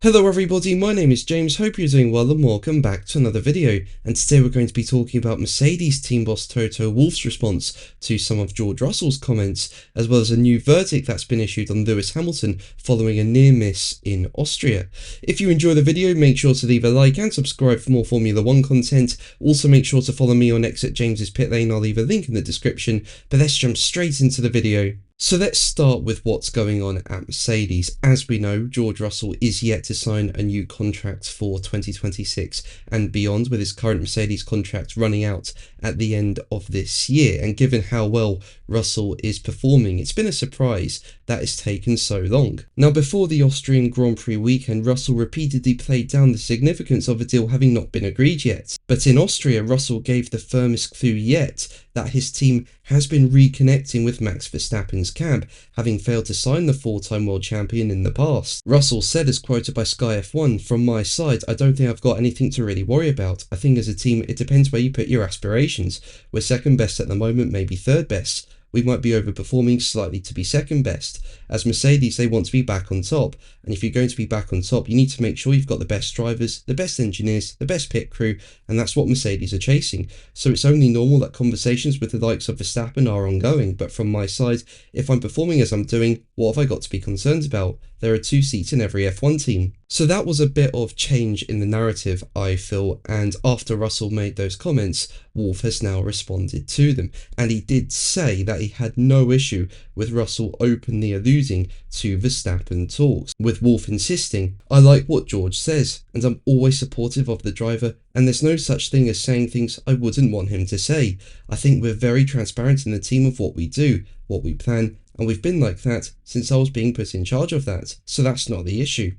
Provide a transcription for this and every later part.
Hello everybody, my name is James, hope you're doing well and welcome back to another video, and today we're going to be talking about Mercedes team boss Toto Wolff's response to some of George Russell's comments, as well as a new verdict that's been issued on Lewis Hamilton following a near miss in Austria. If you enjoy the video, make sure to leave a like and subscribe for more Formula 1 content. Also make sure to follow me on X at James's Pit Lane, I'll leave a link in the description, but let's jump straight into the video. So let's start with what's going on at Mercedes. As we know, George Russell is yet to sign a new contract for 2026 and beyond, with his current Mercedes contract running out at the end of this year. And given how well Russell is performing, it's been a surprise that it's taken so long. Now, before the Austrian Grand Prix weekend, Russell repeatedly played down the significance of a deal having not been agreed yet. But in Austria, Russell gave the firmest clue yet that his team has been reconnecting with Max Verstappen's camp, having failed to sign the four-time world champion in the past. Russell said, as quoted by Sky F1, "From my side, I don't think I've got anything to really worry about. I think as a team, it depends where you put your aspirations. We're second best at the moment, maybe third best. We might be overperforming slightly to be second best. As Mercedes, they want to be back on top. And if you're going to be back on top, you need to make sure you've got the best drivers, the best engineers, the best pit crew, and that's what Mercedes are chasing. So it's only normal that conversations with the likes of Verstappen are ongoing. But from my side, if I'm performing as I'm doing, what have I got to be concerned about? There are 2 seats in every F1 team." So that was a bit of change in the narrative, I feel, and after Russell made those comments, Wolff has now responded to them, and he did say that he had no issue with Russell openly alluding to Verstappen talks, with Wolff insisting, "I like what George says, and I'm always supportive of the driver, and there's no such thing as saying things I wouldn't want him to say. I think we're very transparent in the team of what we do, what we plan, and we've been like that since I was being put in charge of that, so that's not the issue.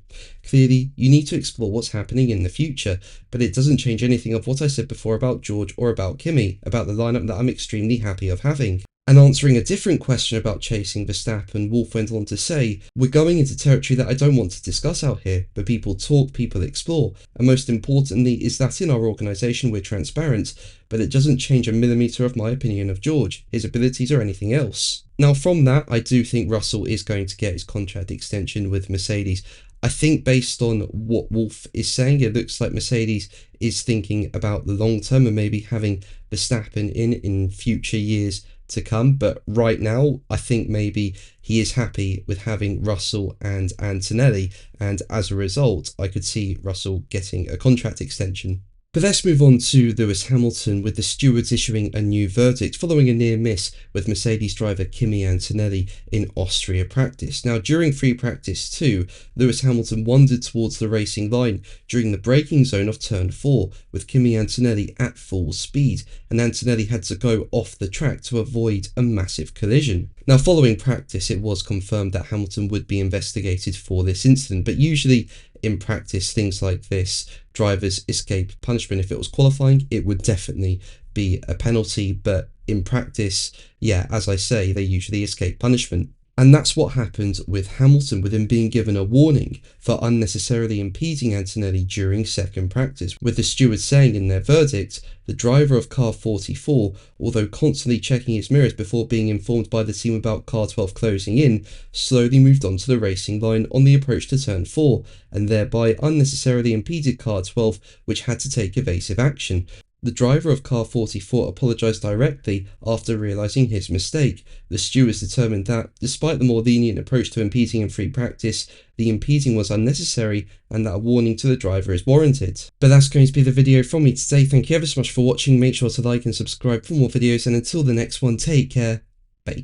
Clearly, you need to explore what's happening in the future, but it doesn't change anything of what I said before about George or about Kimi, about the lineup that I'm extremely happy of having." And answering a different question about chasing Verstappen, Wolff went on to say, "We're going into territory that I don't want to discuss out here, but people talk, people explore, and most importantly is that in our organisation we're transparent, but it doesn't change a millimetre of my opinion of George, his abilities or anything else." Now from that, I do think Russell is going to get his contract extension with Mercedes. I think based on what Wolff is saying, it looks like Mercedes is thinking about the long term and maybe having Verstappen in future years to come, but right now I think maybe he is happy with having Russell and Antonelli, and as a result I could see Russell getting a contract extension. But let's move on to Lewis Hamilton, with the stewards issuing a new verdict following a near miss with Mercedes driver Kimi Antonelli in Austria practice. Now, during free practice 2, Lewis Hamilton wandered towards the racing line during the braking zone of turn 4 with Kimi Antonelli at full speed, and Antonelli had to go off the track to avoid a massive collision. Now, following practice, it was confirmed that Hamilton would be investigated for this incident, but usually in practice, things like this, drivers escape punishment. If it was qualifying, it would definitely be a penalty, but in practice, yeah, as I say, they usually escape punishment. And that's what happened with Hamilton, with him being given a warning for unnecessarily impeding Antonelli during second practice, with the stewards saying in their verdict, "The driver of car 44, although constantly checking his mirrors before being informed by the team about car 12 closing in, slowly moved onto the racing line on the approach to turn 4, and thereby unnecessarily impeded car 12, which had to take evasive action. The driver of car 44 apologised directly after realising his mistake. The stewards determined that, despite the more lenient approach to impeding in free practice, the impeding was unnecessary and that a warning to the driver is warranted." But that's going to be the video from me today. Thank you ever so much for watching. Make sure to like and subscribe for more videos, and until the next one, take care.